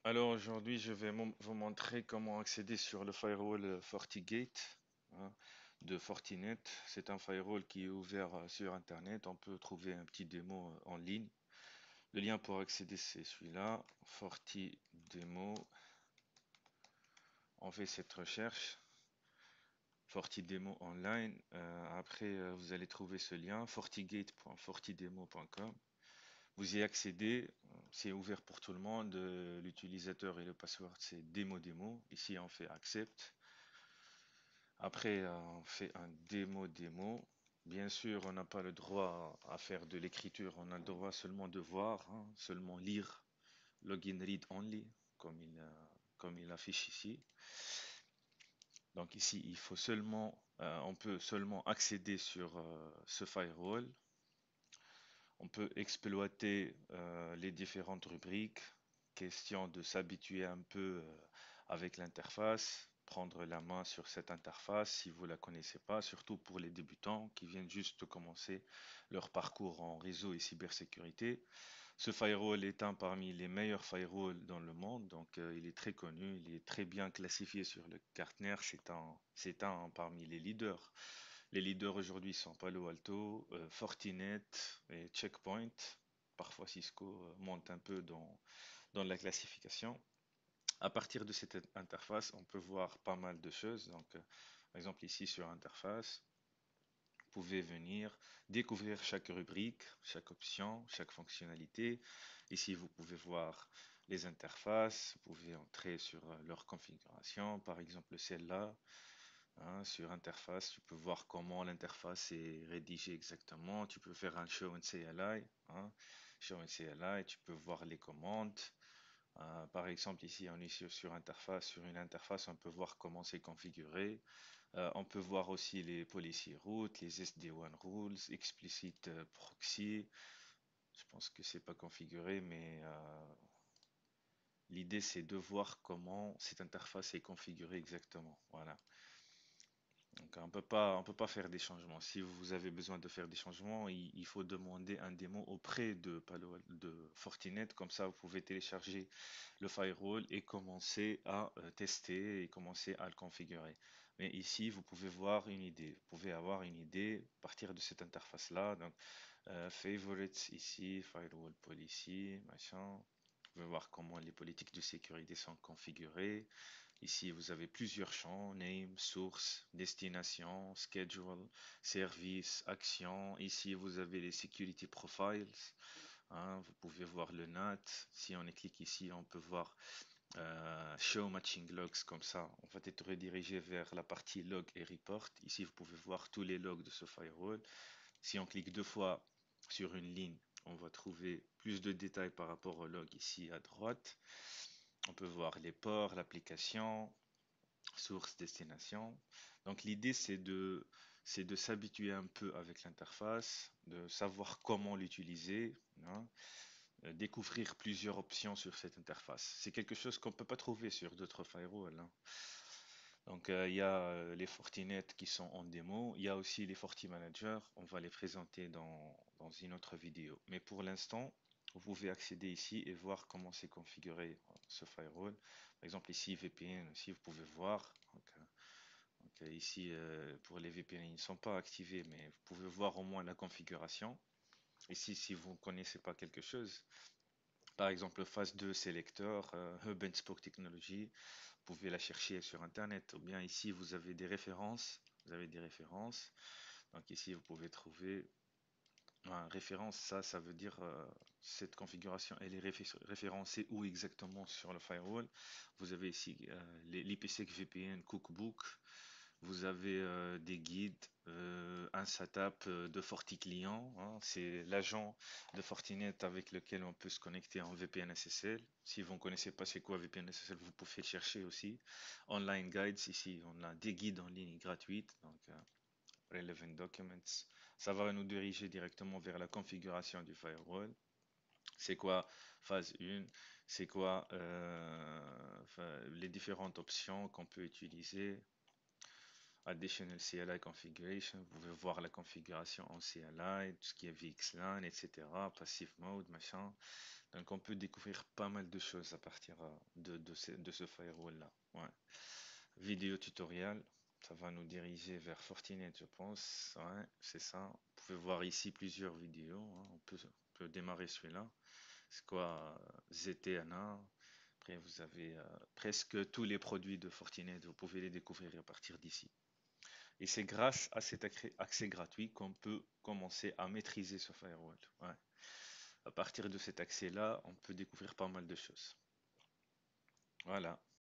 Alors aujourd'hui, je vais vous montrer comment accéder sur le firewall FortiGate hein, de Fortinet. C'est un firewall qui est ouvert sur Internet. On peut trouver un petit démo en ligne. Le lien pour accéder, c'est celui-là, FortiDemo. On fait cette recherche, FortiDemo online. Après, vous allez trouver ce lien, fortigate.fortidemo.com. Vous y accédez, c'est ouvert pour tout le monde. L'utilisateur et le password, c'est démo. Ici, on fait accept. Après, on fait un démo. Bien sûr, on n'a pas le droit à faire de l'écriture, on a le droit seulement de voir, hein, seulement lire, login read only, comme il affiche ici. Donc ici, on peut seulement accéder sur ce firewall. On peut exploiter les différentes rubriques, question de s'habituer un peu avec l'interface, prendre la main sur cette interface si vous ne la connaissez pas, surtout pour les débutants qui viennent juste de commencer leur parcours en réseau et cybersécurité. Ce firewall est un parmi les meilleurs firewalls dans le monde, donc il est très connu, il est très bien classifié sur le Gartner, c'est un parmi les leaders. Les leaders aujourd'hui sont Palo Alto, Fortinet et Checkpoint. Parfois Cisco monte un peu dans la classification. À partir de cette interface, on peut voir pas mal de choses. Donc, par exemple, ici sur interface, vous pouvez venir découvrir chaque rubrique, chaque option, chaque fonctionnalité. Ici, vous pouvez voir les interfaces, vous pouvez entrer sur leur configuration, par exemple celle-là. Hein, sur interface, tu peux voir comment l'interface est rédigée exactement. Tu peux faire un show and CLI, hein, show and CLI, tu peux voir les commandes. Par exemple, ici, on est sur une interface, on peut voir comment c'est configuré. On peut voir aussi les policy routes, les SD1 rules, explicit proxy. Je pense que c'est pas configuré, mais l'idée c'est de voir comment cette interface est configurée exactement. Voilà. Donc on peut pas faire des changements. Si vous avez besoin de faire des changements, il faut demander un démo auprès de Fortinet. Comme ça, vous pouvez télécharger le firewall et commencer à tester et commencer à le configurer. Mais ici, vous pouvez voir une idée. Vous pouvez avoir une idée à partir de cette interface-là. Donc, favorites ici, firewall policy, machin. Vous pouvez voir comment les politiques de sécurité sont configurées. Ici, vous avez plusieurs champs, name, source, destination, schedule, service, action. Ici, vous avez les security profiles. Hein, vous pouvez voir le NAT. Si on clique ici, on peut voir show matching logs comme ça. On va être redirigé vers la partie log et report. Ici, vous pouvez voir tous les logs de ce firewall. Si on clique deux fois sur une ligne, on va trouver plus de détails par rapport au log ici à droite. On peut voir les ports, l'application, source, destination. Donc l'idée c'est de s'habituer un peu avec l'interface, de savoir comment l'utiliser, hein, découvrir plusieurs options sur cette interface. C'est quelque chose qu'on ne peut pas trouver sur d'autres firewalls, hein. Donc il y a les Fortinet qui sont en démo, il y a aussi les FortiManager, on va les présenter dans une autre vidéo. Mais pour l'instant, vous pouvez accéder ici et voir comment c'est configuré ce firewall. Par exemple ici VPN aussi, vous pouvez voir. Donc, ici, pour les VPN, ils ne sont pas activés, mais vous pouvez voir au moins la configuration. Ici, si vous ne connaissez pas quelque chose, par exemple phase 2 Selector, Hub and Spoke Technology, vous pouvez la chercher sur Internet. Ou bien ici, vous avez des références. Vous avez des références. Donc ici, vous pouvez trouver référence. Ça veut dire cette configuration, elle est référencée où exactement sur le firewall. Vous avez ici l'IPsec VPN Cookbook. Vous avez des guides, un setup de FortiClient, hein, c'est l'agent de Fortinet avec lequel on peut se connecter en VPN SSL. Si vous ne connaissez pas c'est quoi VPN SSL, vous pouvez le chercher aussi. Online guides, ici on a des guides en ligne gratuites, donc relevant documents. Ça va nous diriger directement vers la configuration du firewall. C'est quoi phase 1? C'est quoi enfin, les différentes options qu'on peut utiliser? Additional CLI configuration, vous pouvez voir la configuration en CLI, tout ce qui est VXLAN, etc. Passive mode, machin. Donc on peut découvrir pas mal de choses à partir de ce firewall-là. Ouais. Vidéo tutoriel, ça va nous diriger vers Fortinet, je pense. Ouais, c'est ça. Vous pouvez voir ici plusieurs vidéos, hein. On peut démarrer celui-là. C'est quoi ZTNA? Après, vous avez presque tous les produits de Fortinet. Vous pouvez les découvrir à partir d'ici. Et c'est grâce à cet accès gratuit qu'on peut commencer à maîtriser ce firewall. Ouais. À partir de cet accès-là, on peut découvrir pas mal de choses. Voilà.